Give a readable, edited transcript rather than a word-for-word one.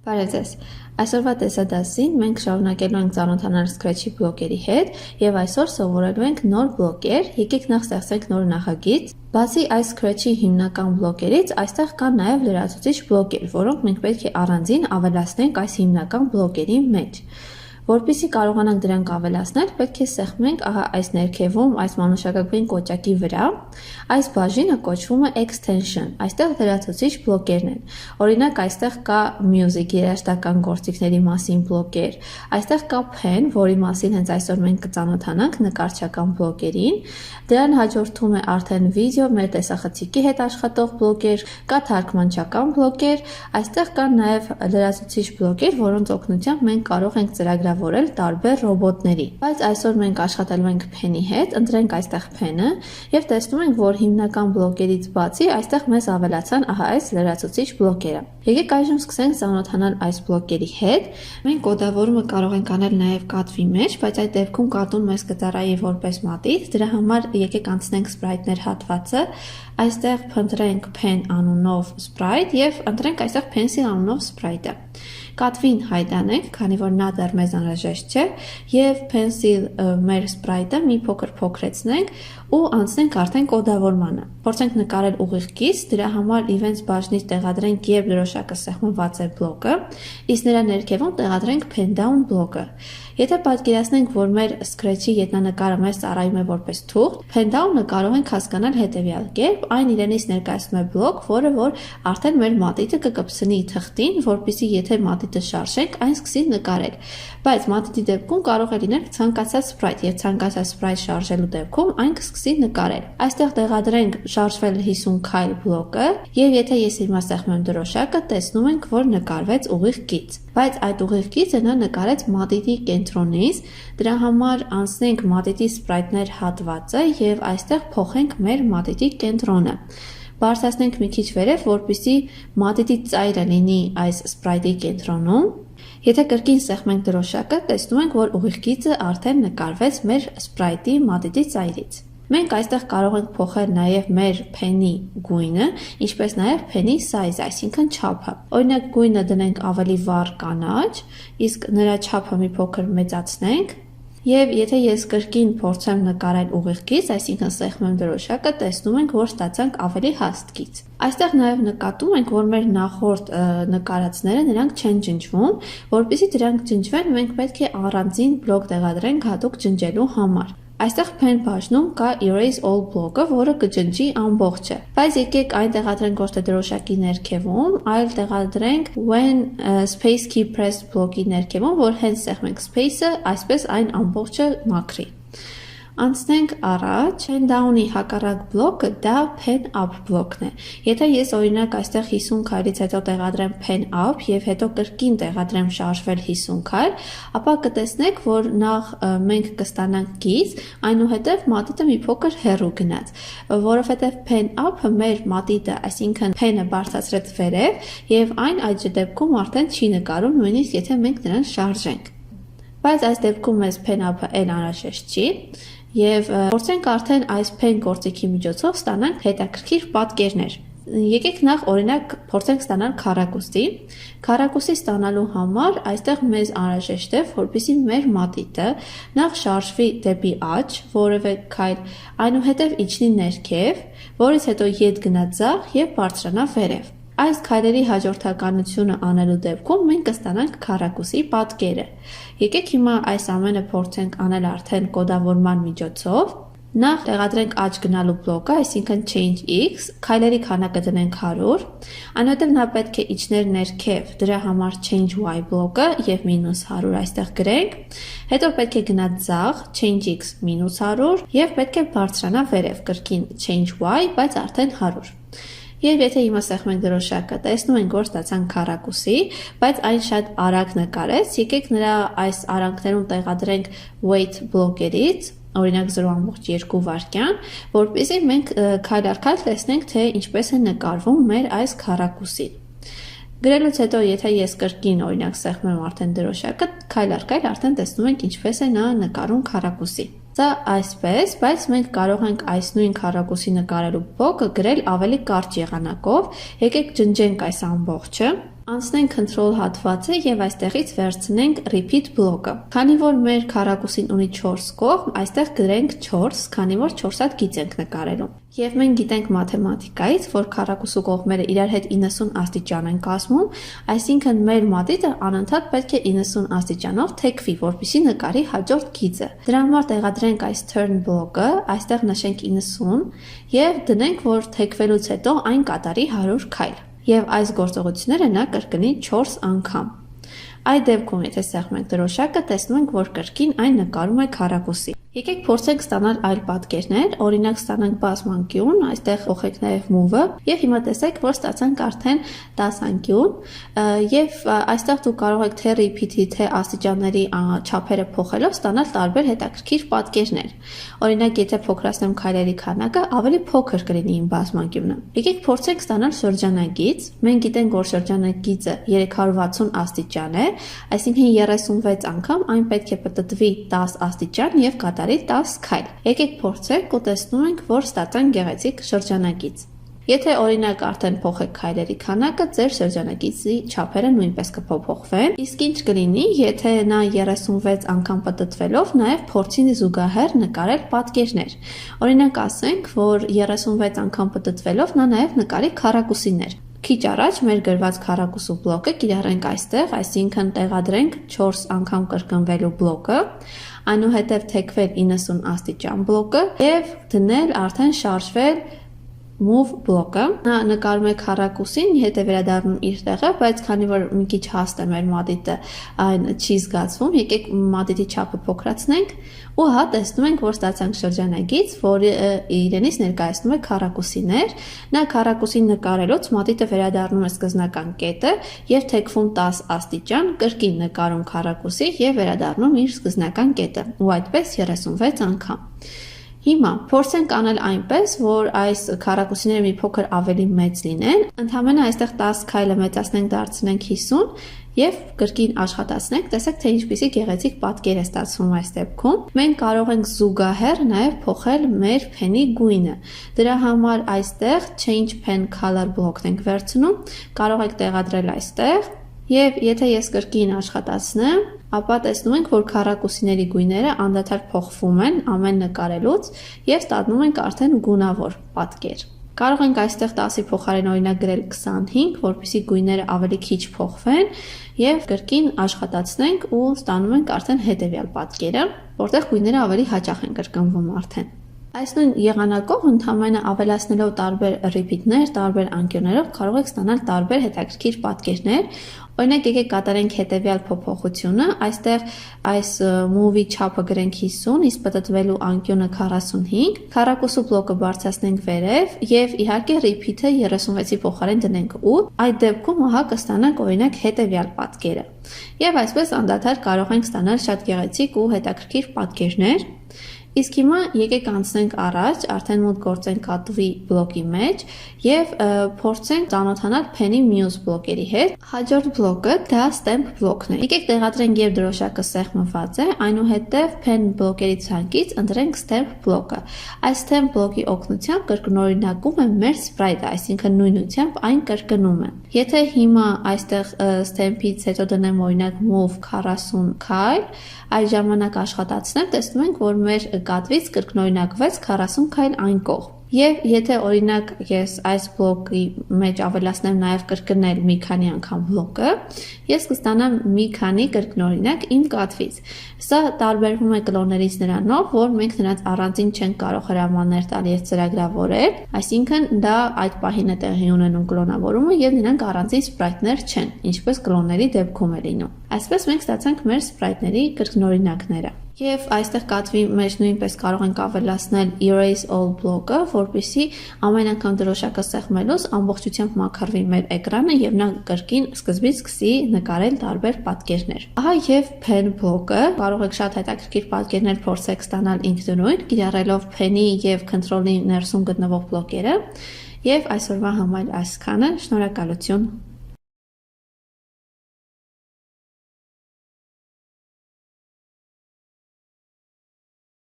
Բարև ձեզ։ Այսօրվա տեսադասին մենք շարունակելու ենք ծանոթանալ Scratch-ի բլոկերի հետ եւ այսօր սովորելու ենք նոր բլոկեր։ Եկեք նախ ստեղծենք նոր նախագիծ։ Բացի այս Scratch-ի հիմնական բլոկերից, այստեղ կան նաեւ լրացուցիչ բլոկեր, որոնք մենք պետք է առանձին ավելացնենք այս հիմնական բլոկերի մեջ։ Որպեսզի կարողանանք դրանք ավելացնել, պետք է սեղմենք այս ներքևում, այս մանուշակագույն կոճակի վրա։ Այս բաժինը կոչվում է Extension, այստեղ լրացուցիչ բլոկերն են։ Օրինակ, այստեղ կա Music երաժշտական գործիքների մասին բլոկեր, այստեղ կա Pen, որի մասին հենց այսօր մենք կծանոթանանք նկարչական բլոկերին։ Դրան հաջորդում է արդեն Video, մեր տեսախցիկի հետ աշխատող բլոկեր, կա թարգմանչական բլոկեր, այստեղ կան նաև լրացուցիչ բլոկեր, որոնց օգնությամբ մենք կարող ենք ծրագրավորել տարբեր ռոբոտների։ Բայց այսօր մենք աշխատելու ենք Pen-ի հետ, ընտրենք այստեղ Pen-ը եւ տեսնում ենք, որ հիմնական բլոկերից բացի այստեղ մեզ ավելացան այս լրացուցիչ բլոկերը։ Եկեք այժմ սկսենք ծանոթանալ այս բլոկերի հետ։ Մենք կոդավորումը կարող ենք անել նաև կատվի մեջ, բայց այդ դեպքում կատուն մեզ կծառայի որպես մատիտ։ Դրա համար եկեք անցնենք սպրայթներ հատվածը, այստեղ փնտրենք Pen անունով սպրայթ եւ ընտրենք այստեղ Pencil անունով սպրայթը։ Կատվին հայտանենք, քանի որ նա դեռ մեզ անհրաժեշտ չէ, եւ Pencil մեր սպրայթը մի փոքր փոքրեցնենք ու անցնենք արդեն կոդավորմանը։ Փորձենք նկարել ուղիղ կից, դրա համար events բաժնից տեղադրենք երբ դրոշակը սեղմված է բլոկը, իսկ նրա ներքևում տեղադրենք pen down բլոկը։ Եթե պատկերացնենք, որ մեր Scratch-ի ետնանկարը մեզ ծառայում է որպես թուղթ, pen down-ը կարող ենք հասկանալ հետևյալ կերպ, այն իրենից ներկայացնում է բլոկ, որը որ արդեն մեր մատիտը կկպցնի թղթին, որպեսզի եթե մատիտը շարժենք, այն սկսի նկարել։ Բայց մատիտի դեպքում կարող է լինել ցանկացած սպրայթ, եւ ցանկացած սպրայթ շարժելու դեպքում այն կսկսի նկարել։ Այստեղ տեղադրենք շարժվել 50 քայլ բլոկը, եւ եթե ես հիմա սեղմեմ դրոշակը, տեսնում ենք, որ նկարվեց ուղիղ կից։ Բայց այդ ուղիղ կիցը նա նկարեց մատիտի կենտրոնից, դրա համար անցնենք մատիտի սպրայթներ հատվածը եւ այստեղ փոխենք մեր մատիտի կենտրոնը։ Բարձրացնենք մի քիչ վերև, որպեսզի մատիտի ծայրը լինի այս սպրայթի կենտրոնում։ Եթե կրկին սեղմենք դրոշակը, տեսնում ենք, որ ուղիղ կիցը արդեն նկարվեց մեր սպրայթի մատիտի ծայրից։ Մենք այստեղ կարող ենք փոխել նաև մեր pen-ի գույնը, ինչպես նաև pen-ի size, այսինքն չափը։ Օրինակ գույնը դնենք ավելի վառ կանաչ, իսկ նրա չափը մի փոքր մեծացնենք, եւ եթե ես կրկին փորձեմ նկարել ուղիղ կից, այսինքն սեղմեմ դրոշակը, տեսնում ենք, որ ստացանք ավելի հաստ կից։ Այստեղ նաև նկատում ենք, որ մեր նախորդ նկարածները նրանք չեն ջնջվում, որպեսզի դրանք ջնջվեն, մենք պետք է առանձին բլոկ տեղադրենք հատուկ ջնջելու համար։ Այստեղ pen բաժնում կա erase all բլոկը, որը կջնջի ամբողջը։ Բայց եկեք այն տեղադրենք ոչ թե դրոշակի ներքևում, այլ տեղադրենք when space key pressed բլոկի ներքևում, որ հենց սեղմենք space-ը, այսպես այն ամբողջը մաքրի։ Անցնենք առաջ, pen down-ի հակառակ բլոկը դա pen up բլոկն է։ Եթե ես օրինակ այստեղ 50 քայլից հետո տեղադրեմ pen up եւ հետո կրկին տեղադրեմ շարժվել 50 քայլ, ապա կտեսնեք, որ նախ մենք կստանանք կից, այնուհետև մատիտը մի փոքր հեռու գնաց, որովհետեւ pen up-ը մեր մատիտը, այսինքն pen-ը բարձրացրեց վերև եւ այն այդ դեպքում արդեն չի նկարում, նույնիսկ եթե մենք նրան շարժենք։ Բայց այս դեպքում մեզ pen up-ը էլ անհրաժեշտ չի։ Եվ փորձենք արդեն այս pen գործիքի միջոցով ստանանք հետաքրքիր պատկերներ։ Եկեք նախ օրինակ փորձենք ստանալ քառակուսի։ Քառակուսի ստանալու համար այստեղ մեզ անհրաժեշտ է, որպեսզի մեր մատիտը նախ շարժվի դեպի աջ, որևէ քայլ, այնուհետև իջնի ներքև, որից հետո ետ գնա ձախ եւ բարձրանա վերև։ Այս քայլերի հաջորդականությունը անելու դեպքում մենք կստանանք քառակուսի պատկերը։ Եկեք հիմա այս ամենը փորձենք անել արդեն կոդավորման միջոցով։ Նախ տեղադրենք աջ գնալու բլոկը, այսինքն change x, քայլերի քանակը դնենք 100, այնուհետև նա պետք է իջներ ներքև, դրա համար change y բլոկը եւ -100 այստեղ գրենք։ Հետո պետք է գնա ձախ, change x -100 եւ պետք է բարձրանա վերև, կրկին change y, բայց արդեն 100։ Եվ եթե հիմա սեղմենք դրոշակը, տեսնում ենք, որ ստացանք քառակուսի, բայց այն շատ արագ նկարեց, եկեք նրա այս արանքներում տեղադրենք wait բլոկերից, օրինակ 0.2 վայրկյան, որպեսզի մենք քայլ առ քայլ տեսնենք, թե ինչպես է նկարվում մեր այս քառակուսին։ Գրելուց հետո, եթե ես կրկին օրինակ սեղմեմ արդեն դրոշակը, քայլ առ քայլ արդեն տեսնում ենք ինչպես է նա նկարում քառակուսի։ Սա այսպես, բայց մենք կարող ենք այս նույն քառակուսի նկարելու բլոկը գրել ավելի կարճ եղանակով։ Եկեք ջնջենք այս ամբողջը։ Անցնենք control հատվածը եւ այստեղից վերցնենք repeat բլոկը։ Քանի որ մեր քառակուսին ունի 4 կողմ, այստեղ գրենք 4, քանի որ 4 հատ գիծ ենք նկարելու։ Եվ մենք գիտենք մաթեմատիկայից, որ քառակուսու կողմերը իրար հետ 90 աստիճան են կազմում, այսինքն մեր մատիտը անընդհատ պետք է 90 աստիճանով թեքվի, որպեսզի նկարի հաջորդ գիծը։ Դրա համար տեղադրենք այս turn բլոկը, այստեղ նշենք 90 եւ դնենք, որ թեքվելուց հետո այն կատարի 100 քայլ։ Եվ այս գործողությունները նա կրկնի 4 անգամ։ Այդ դեպքում, եթե սեղմենք դրոշակը, տեսնում ենք, որ կրկին այն նկարում է քառակուսի։ Եկեք փորձենք ստանալ այլ պատկերներ, օրինակ ստանանք բազմանկյուն, այստեղ փոխենք նաև move-ը, եւ հիմա տեսեք, որ ստացանք արդեն 10 անկյուն, եւ այստեղ դուք կարող եք թե repeat-ի, թե աստիճանների չափերը փոխելով ստանալ տարբեր հետաքրքիր պատկերներ։ Օրինակ, եթե փոքրացնեմ քայլերի քանակը, ավելի փոքր կլինի իմ բազմանկյունը։ Եկեք փորձենք ստանալ շրջանագիծ։ Մենք գիտենք, որ շրջանագիծը 360 աստիճան է, այսինքն 36 անգամ այն պետք է պտտվի 10 աստիճան եւ կատարի 10 քայլ։ Եկեք փորձենք ու տեսնում ենք, որ ստացանք գեղեցիկ շրջանագիծ։ Եթե օրինակ արդեն փոխեք քայլերի քանակը, ձեր շրջանագիծի չափերը նույնպես կփոփոխվեն։ Իսկ ինչ կլինի, եթե նա 36 անգամ պտտվելով նաև փորձի զուգահեռ նկարել պատկերներ։ Օրինակ ասենք, որ 36 անգամ պտտվելով նա նաև նկարի քառակուսիներ։ Քիչ առաջ մեր գրված քառակուսու բլոկը կիրառենք այստեղ, այսինքն տեղադրենք 4 անգամ կրկնվելու բլոկը, այնուհետև թեքվել 90 աստիճան բլոկը եւ դնել արդեն շարժվել move բլոկը։ Նա նկարում է քառակուսին, հետո վերադառնում իր տեղը, բայց քանի որ մի քիչ հաստ է մեր մատիտը, այն չի զգացվում, եկեք մատիտի չափը փոքրացնենք ու հա տեսնում ենք, որ ստացանք շրջանագիծ, որը իրենից ներկայացնում է քառակուսիներ։ Նա քառակուսին նկարելուց մատիտը վերադառնում է սկզբնական կետը եւ թեքվում 10 աստիճան, կրկին նկարում քառակուսի եւ վերադառնում իր սկզբնական կետը, ու այդպես 36 անգամ։ Հիմա փորձենք անել այնպես, որ այս քառակուսիները մի փոքր ավելի մեծ լինեն, ընդհանրապես այստեղ 10 քայլը մեծացնենք, դարձնենք 50 եւ կրկին աշխատացնենք, տեսեք թե ինչպիսի գեղեցիկ պատկեր է ստացվում այս դեպքում։ Մենք կարող ենք զուգահեռ նաեւ փոխել մեր փենի գույնը։ Դրա համար այստեղ change pen color բլոկն ենք վերցնում, կարող եք տեղադրել այստեղ եւ եթե ես կրկին աշխատացնեմ, ապա տեսնում ենք, որ քառակուսիների գույները անդադար փոխվում են ամեն նկարելուց եւ ստանում ենք արդեն գունավոր պատկեր։ Կարող ենք այստեղ 10-ի փոխարեն օրինակ գրել 25, որպեսզի գույները ավելի քիչ փոխվեն եւ կրկին աշխատացնենք ու ստանում ենք արդեն հետեւյալ պատկերը, որտեղ գույները ավելի հաճախ են կրկնվում արդեն։ Այս նույն եղանակով ընդհանրապես ավելացնելով տարբեր repeat-ներ, տարբեր անկյուններով կարող եք ստանալ տարբեր հետաքրքիր պատկերներ։ Օրինակ եկեք կատարենք հետևյալ փոփոխությունը, այստեղ այս move-ի չափը գրենք 50, իսկ պտտվելու անկյունը 45, քառակուսու բլոկը բարձրացնենք վերև եւ իհարկե repeat-ը 36-ի փոխարեն դնենք 8, այդ դեպքում ահա կստանանք օրինակ հետևյալ պատկերը։ Եվ այսպես անդադար կարող ենք ստանալ շատ գեղեցիկ ու հետաքրքիր պատկերներ։ Իսկ հիմա եկեք անցնենք առաջ, արդեն մոտ գործենք կատվի բլոկի մեջ եւ փորձենք ծանոթանալ փենի մյուս բլոկերի հետ։ Հաջորդ բլոկը դա stamp բլոկն է։ Եկեք տեղադրենք երբ դրոշակը սեղմված է, այնուհետև pen բլոկերի ցանկից ընտրենք stamp բլոկը։ Այս stamp բլոկի օգնությամբ կրկնօրինակում է մեր sprite-ը, այսինքն նույնությամբ այն կրկնում է։ Եթե հիմա այստեղ stamp-ից հետո դնեմ օրինակ move 40 քայլ, այդ ժամանակ աշխատացնեմ, տեսնում ենք, որ մեր կատվից կրկնօրինակվեց 40 քայլ այն կողմ։ Եվ եթե օրինակ ես այս բլոկի մեջ ավելացնեմ նաև կրկնել մի քանի անգամ բլոկը, ես կստանամ մի քանի կրկնօրինակ իմ կատվից։ Սա տարբերվում է կլոններից նրանով, որ մենք նրանց առանձին չենք կարող հրամաններ տալ եւ ծրագրավորել, այսինքն դա այդ պահին է տեղի ունենում կլոնավորումը եւ նրանք առանձին սպրայթներ չեն, ինչպես կլոնների դեպքում է լինում։ Այսպես մենք ստացանք մեր սպրայթների կրկնօրինակները։ Եվ այստեղ կատվի մեջ նույնպես կարող ենք ավելացնել erase all բլոկը, որպեսզի ամեն անգամ դրոշակը սեղմելուց ամբողջությամբ մաքրվի մեր էկրանը եւ նա կրկին սկզբից սկսի նկարել տարբեր պատկերներ։ Ահա եւ pen բլոկը, կարող եք շատ հետաքրքիր պատկերներ փորձեք ստանալ ինքնուրույն, կիրառելով pen-ի եւ control-ի ներսում գտնվող բլոկերը։ Եվ այսօրվա համար այսքանը, շնորհակալություն։